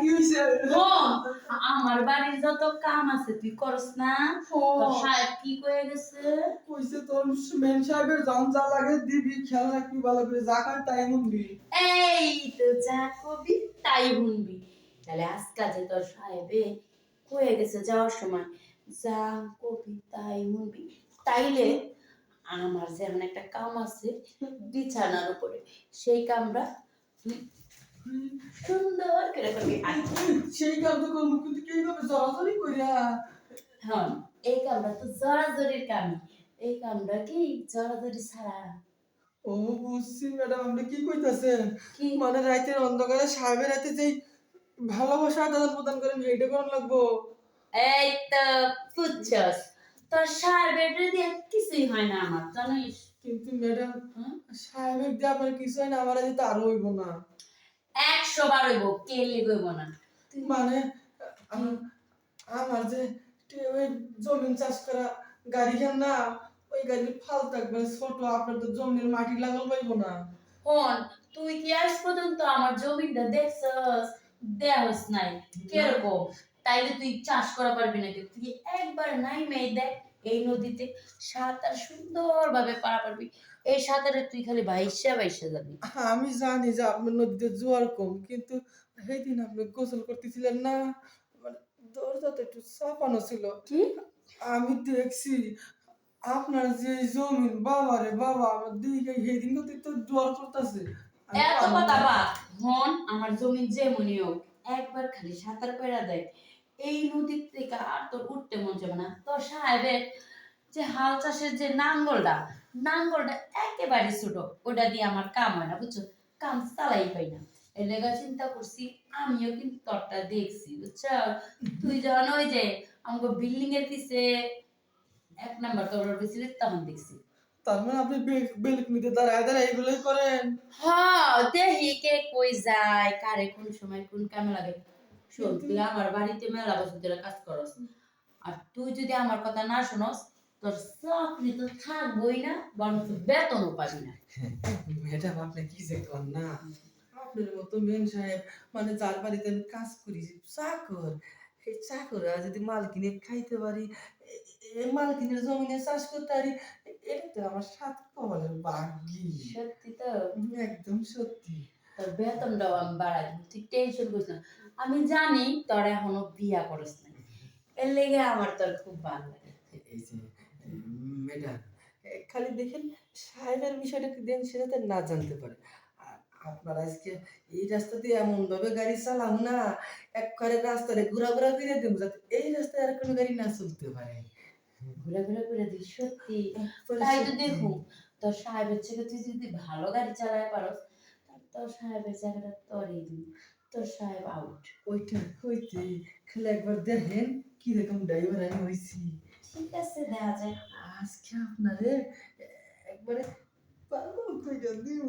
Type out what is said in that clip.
কি হইছে আমার বাড়ির যত কাম আছে তুই করস না তোর সাহেব কি কয়ে গেছে কইছে তোর মেন সাহেবের জন যা লাগে দিবি খেয়াল রাখবি ভালো করে যা খায় তাই শুনবি এই তো যা কবি তাই শুনবি তাহলে আজকাল যে তোর সাহেবে কয়ে গেছে যাওয়ার সময় যা কবি তাই শুনবি তাইলে আমার যেমন একটা কাম আছে বিছানার উপরে সেই কামরা সুন্দর করে করবি সেই কাম তো করবো কিন্তু কিভাবে জড়াজড়ি কইরা হ্যাঁ এই কামরা তো জড়াজড়ির কাম এই কামরা কি জড়াজড়ি ছাড়া ও বুঝছি ম্যাডাম আপনি কি কইতাছেন কি মানে রাতের অন্ধকারে সাহেবের রাতে যেই ভালোবাসা আদান প্রদান করেন সেইটা কোন লাগবো এই তো বুঝছস তোর সাহেবের দিয়ে কিছুই হয় না আমার জানিস কিন্তু ম্যাডাম সাহেবের দিয়ে আপনার কিছু হয় না আমার আজ তো আরো হইব না 100 বার হইব কে লিগইব না মানে আমার যে ওই জমিন চাষ করা গাড়ি খান না ওই গাড়ি ফাল থাকবে ছোট আপনার তো জমির মাটি লাগাল পাইব না হন তুই কি আজ পর্যন্ত আমার জমিটা দেখছস দেহস নাই কিরকম তাইলে তুই চাষ করা পারবি না তুই একবার নাই মেয়ে দেখ এই নদীতে সাঁতার সুন্দরভাবে পারা পারবি এই সাঁতারে তুই খালি ভাইসা ভাইসা যাবি আমি জানি যে আপনার নদীতে জোয়ার কম কিন্তু সেই দিন আপনি গোসল করতেছিলেন না মানে দরজাটা একটু চাপানো ছিল কি আমি দেখছি আপনার যে জমিন বাবা রে বাবা আমার দিকে সেই দিন তো জোয়ার করতেছে এত কথা বাদ হন আমার জমি যেমনই হোক একবার খালি সাঁতার কইরা দেয় এই নদীর থেকে আর তোর উঠতে মন যাবে না তোর সাহেবের যে হাল চাষের যে নাঙ্গলটা একেবারে ছোট ওটা দিয়ে আমার কাম হয় না বুঝছো কাম চালাই পাই না এর লেগা চিন্তা করছি আমিও কিন্তু তোরটা দেখছি বুঝছো তুই যখন ওই যে আমাকে বিল্ডিং এর পিছে 1 নাম্বার তোর পিছে তখন দেখছি তার মানে আপনি বেলকনিতে দাঁড়ায় দাঁড়ায় এগুলোই করেন হ্যাঁ দেখি কে কই যায় কারে কোন সময় কোন কামে লাগে শোন তুই আমার বাড়িতে মেলা বছর ধরে কাজ করস আর তুই যদি আমার কথা না শুনস তোর চাকরি তো থাকবই না বরং তুই বেতনও পাবি না ম্যাডাম আপনি কি যে করেন না আপনার মতো মেন সাহেব মানে যার বাড়িতে আমি কাজ করি চাকর এই চাকরা যদি মালকিনে খাইতে পারি এই মালকিনের জমিনে চাষ করতে পারি এটা তো আমার সাত কপালের ভাগ্যি সত্যি তো একদম সত্যি তোর বেতনটাও আমি বাড়াই দিব তুই টেনশন করিস না আমি জানি তোর এখনো বিয়া করিস না এর লেগে আমার তোর খুব ভালো লাগে এই যে ম্যাডাম খালি দেখেন সাহেবের বিষয়টা কি দেন সেটা তো না জানতে পারে আপনার আজকে এই রাস্তা দিয়ে এমন ভাবে গাড়ি চালাও না একবারে রাস্তায় ঘোরাঘোরা করে দেবো যাতে এই রাস্তায় আর কোনো গাড়ি না চলতে পারে ঘোরাঘোরা করে দিস সত্যি তাই তো দেখুন তোর সাহেবের থেকে তুই যদি ভালো গাড়ি চালায় পারস তোর সাহেবের জায়গাটা তোরই দিন তোর সাহেব আউট ওইটা হইতে খালি একবার দেখেন কি রকম ড্রাইভার আমি হইছি ঠিক আছে দেখা যায় আজকে আপনারে একবারে পাগল কইরা দিব